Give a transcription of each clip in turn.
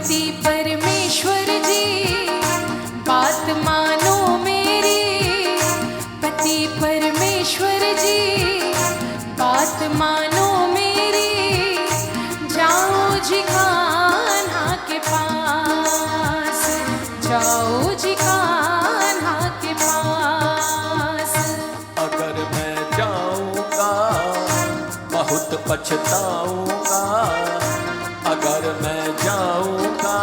पति परमेश्वर जी बात मानो मेरी, पति परमेश्वर जी बात मानो मेरी, जाओ जी कान्हा के पास, जाओ जी कान्हा के पास। अगर मैं जाऊंगा बहुत पछताऊंगा, अगर मैं जाऊंगा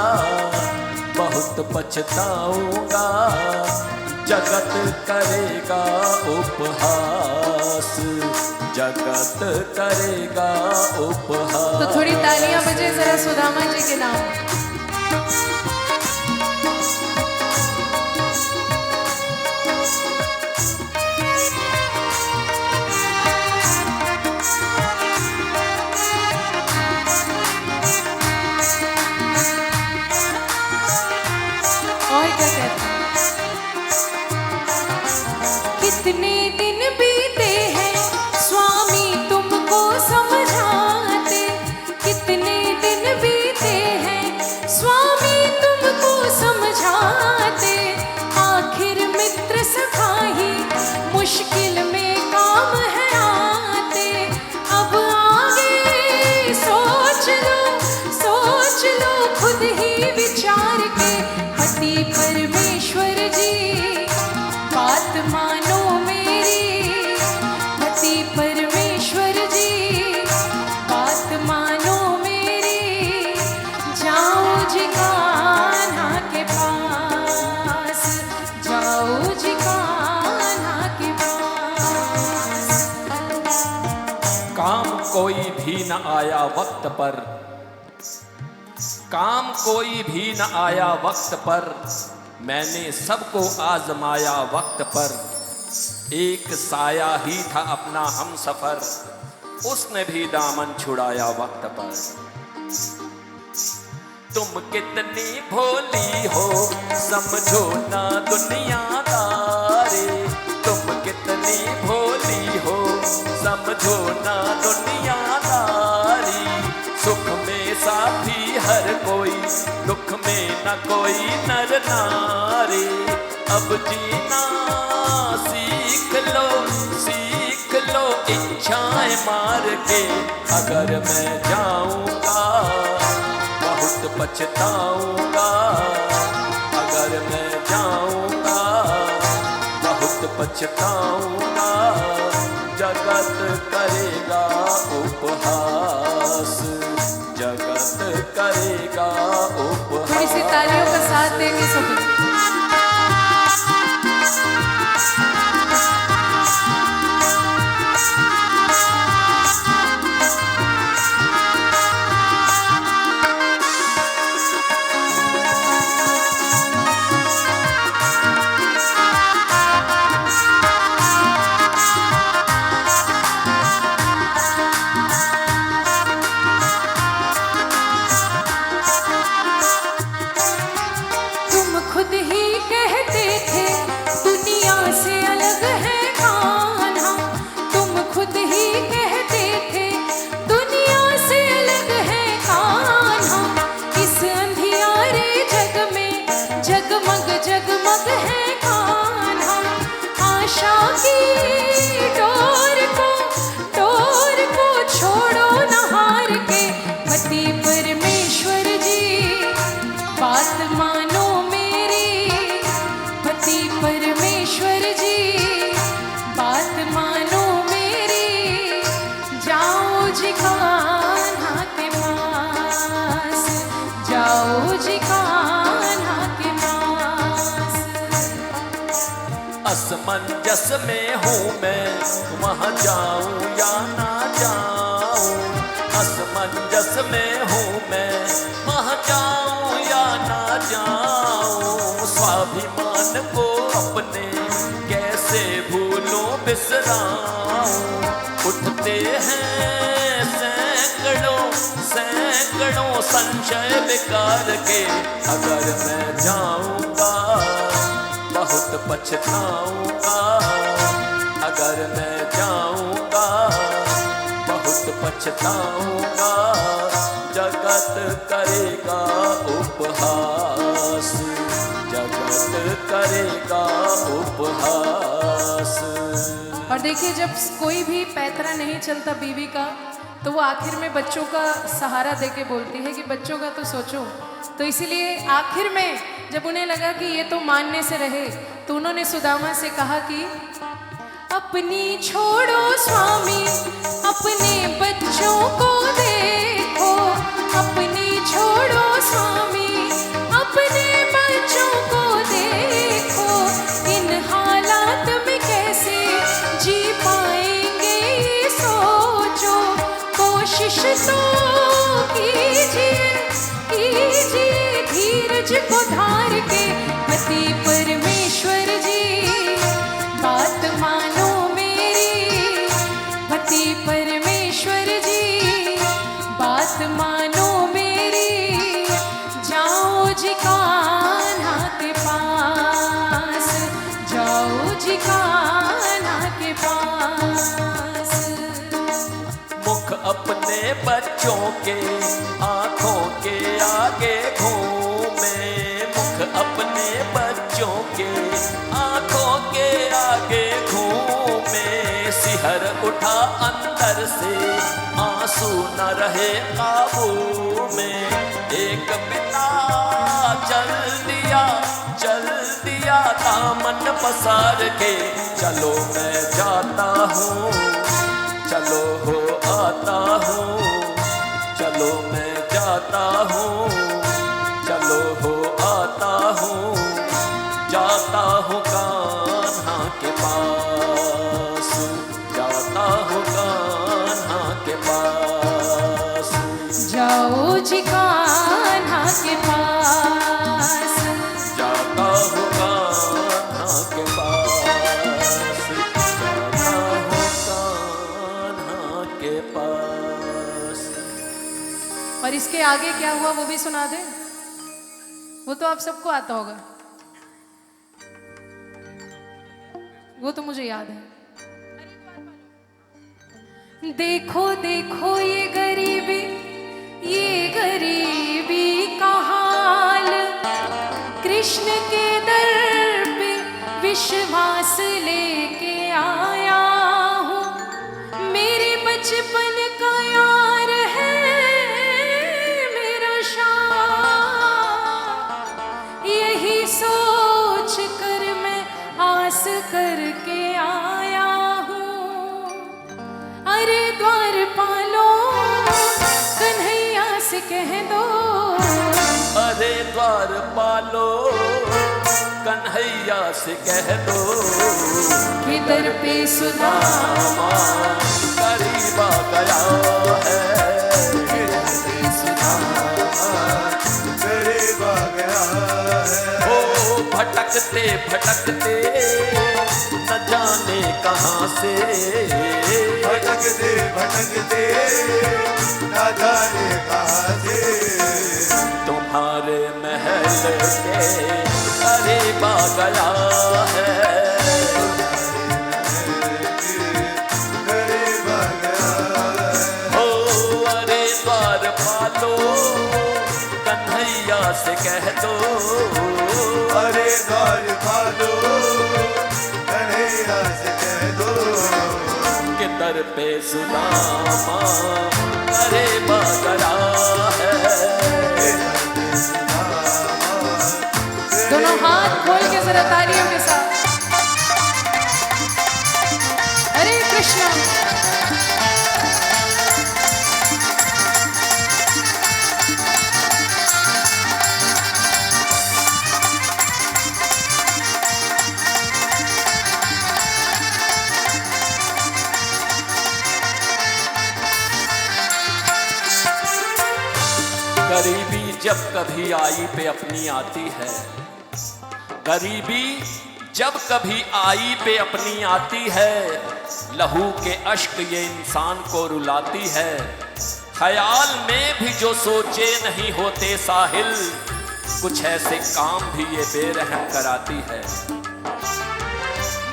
बहुत पछताऊंगा, जगत करेगा उपहास, जगत करेगा उपहास। तो थोड़ी तालियां बजे जरा सुदामा जी के नाम। और क्या कहते हैं? कितने दिन बीते हैं स्वामी तुमको समझाते, कितने दिन बीते हैं स्वामी तुमको समझाते, आखिर मित्र सखा ही मुश्किल में काम है आते। अब आगे सोच लो खुद ही विचार के, पति परमेश्वर जी बात मानो मेरी, पति परमेश्वर जी बात मानो मेरी, जाओ जी कान्हा के पास, जाओ जी कान्हा के पास। काम कोई भी न आया वक्त पर, काम कोई भी न आया वक्त पर, मैंने सबको आजमाया वक्त पर। एक साया ही था अपना हम सफर, उसने भी दामन छुड़ाया वक्त पर। तुम कितनी भोली हो समझो ना दुनियादारी, तुम कितनी भोली हो समझो ना दुनियादारी। सुख में साथी हर कोई, दुख में न कोई नर नारी। अब जीना सीख लो इच्छाएं मार के। अगर मैं जाऊंगा बहुत पछताऊंगा, अगर मैं जाऊंगा बहुत पछताऊंगा, जगत करेगा उपहास, जगत करेगा उपहास। थोड़ी सी तालियों का साथ देंगे सब। खुद ही कहते थे दुनिया से अलग है कान्हा, तुम खुद ही कहते थे दुनिया से अलग है कान्हा। इस अंधियारे जग में जगमग जगमग है कान्हा, आशा की डोर को छोड़ो न हार के। पति परमेश्वर जी बात मानो मेरी, पति परमेश्वर जी बात मानो मेरी, जाओ जी कान्हा के पास, जाओ जी कान्हा के पास। असमंजस में हूँ मैं, वहाँ जाऊं या ना जाऊं। असमंजस में हूँ मैं, वहाँ जाऊं या ना जाऊं। स्वाभिमान को अपने कैसे भूलूं बिसराऊं। उठते हैं सैकड़ों संशय विकार के। अगर मैं जाऊंगा बहुत पछताऊंगा, अगर मैं जाऊंगा बहुत पछताऊंगा, जगत करेगा उपहास, जगत करेगा उपहास। और देखिए, जब कोई भी पैतरा नहीं चलता बीवी का, तो वो आखिर में बच्चों का सहारा देके बोलती है कि बच्चों का तो सोचो। तो इसीलिए आखिर में जब उन्हें लगा कि ये तो मानने से रहे, तो उन्होंने सुदामा से कहा कि अपनी छोड़ो स्वामी, अपने बच्चों को देखो। अपनी छोड़ो स्वामी, अपने बच्चों को देखो। इन हालात में कैसे जी पाएंगे ये सोचो। कोशिश तो कीजिए, कीजिए धीरज को धार के। पति परमेश्वर जी बात मानो मेरी, पति परमेश्वर जी बात मानो मेरी। जाओ जी कान्हा के पास, जाओ जी कान्हा के पास। मुख अपने बच्चों के आंखों के आगे घूमे, मुख अपने बच्चों के आंखों के आगे घूमे। सिहर उठा अंदर से आंसू न रहे काबू में। एक पिता चल दिया दामन पसार के। चलो मैं जाता हूँ, चलो हो आता हूँ, चलो मैं जाता हूँ, चलो हो आता हूँ। जाता हूँ कान्हा के पास, जाता हूँ कान्हा के पास। जाओ जी कान्हा के पास, जाता हूँ कान्हा के पास, जाता हूँ कान्हा के पास। और इसके आगे क्या हुआ वो भी सुना दे। वो तो आप सबको आता होगा, वो तो मुझे याद है। देखो देखो ये गरीबी, ये गरीबी का हाल। कृष्ण के दर पे विश्वास लेके आया हूँ। मेरे बचपन का यार है मेरा शाह। यही सोच कर मैं आस करके आया हूँ। अरे द्वारपालो कन्हैया से कह दो, अरे द्वारपालो कन्हैया से कह दो। कि दर पे सुदामा करीब आ गया है, करीब आ गया है। ओ भटकते भटकते न जाने कहाँ से, भटकते भटकते न जाने कहाँ से। तुम्हारे महल के करीब आ गया है। करीब आ गया है। ओ अरे द्वारपालो कन्हैया से कह दो, अरे द्वारपालो कन्हैया से कह दो। कि दर पे सुदामा करीब आ गया है। दोनों हाथ खोल के जरा तालियों के साथ। हरे कृष्णा। गरीबी जब कभी आई पे अपनी आती है, गरीबी जब कभी आई पे अपनी आती है। लहू के अश्क ये इंसान को रुलाती है। ख्याल में भी जो सोचे नहीं होते साहिल, कुछ ऐसे काम भी ये बेरहम कराती है।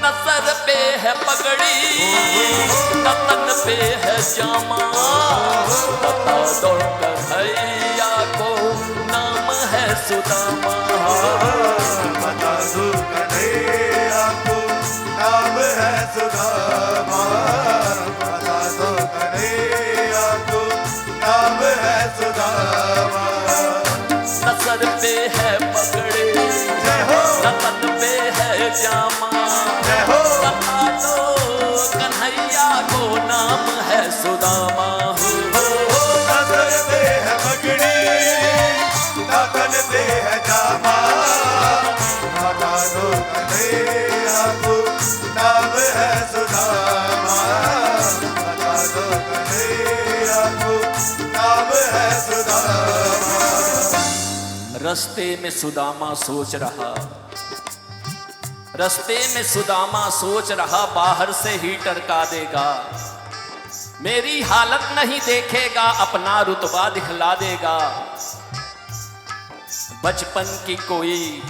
न सर पे है पगड़ी न तन पे है जामा, बता दो कन्हैया को नाम है सुदामा। बता दो कन्हैया को नाम है सुदामा, बता दो कन्हैया को नाम है सुदामा। न सर पे है पगड़ी जय हो, न तन पे है जामा, जय हो, बता दो कन्हैया को नाम है सुदामा। नजर पे है पगड़ी तन पे है जामा, बता दो कन्हैया को नाम है सुदामा, बता दो कन्हैया को नाम है सुदामा। रस्ते में सुदामा सोच रहा, रस्ते में सुदामा सोच रहा, बाहर से ही टरका देगा, मेरी हालत नहीं देखेगा, अपना रुतबा दिखला देगा। बचपन की कोई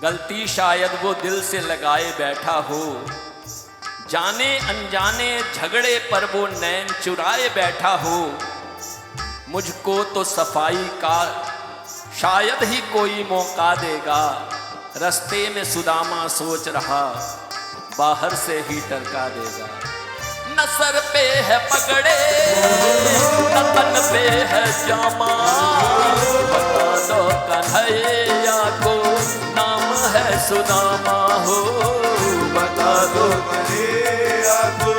गलती शायद वो दिल से लगाए बैठा हो, जाने अनजाने झगड़े पर वो नैन चुराए बैठा हो। मुझको तो सफाई का शायद ही कोई मौका देगा, रस्ते में सुदामा सोच रहा, बाहर से ही टरका देगा। न सर पे है पगड़े न तन पे है जामा, बता दो कन्हैया को नाम है सुदामा हो। बता दो कन्हैया को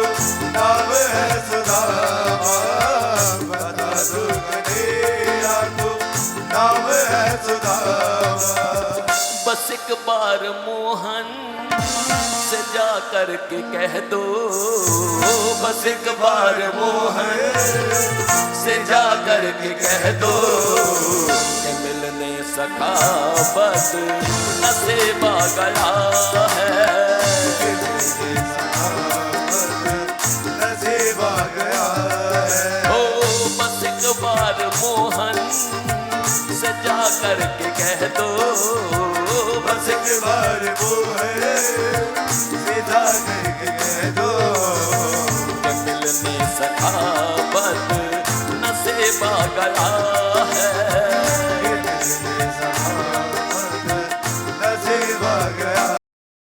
नाम है सुदामा, बता दो कन्हैया को नाम है सुदामा। बस एक बार मोहन से जा कर के कह दो, बस एक बार मोहन से जा कर के कह दो, कि मिलने सखावत नसेबा गया है। नसीबा गया है, ओ बस एक बार मोहन से जा कर के कह दो, बस एक बार वो है सीधा करके कह दो, मिलने सखावत नसेबा गया है।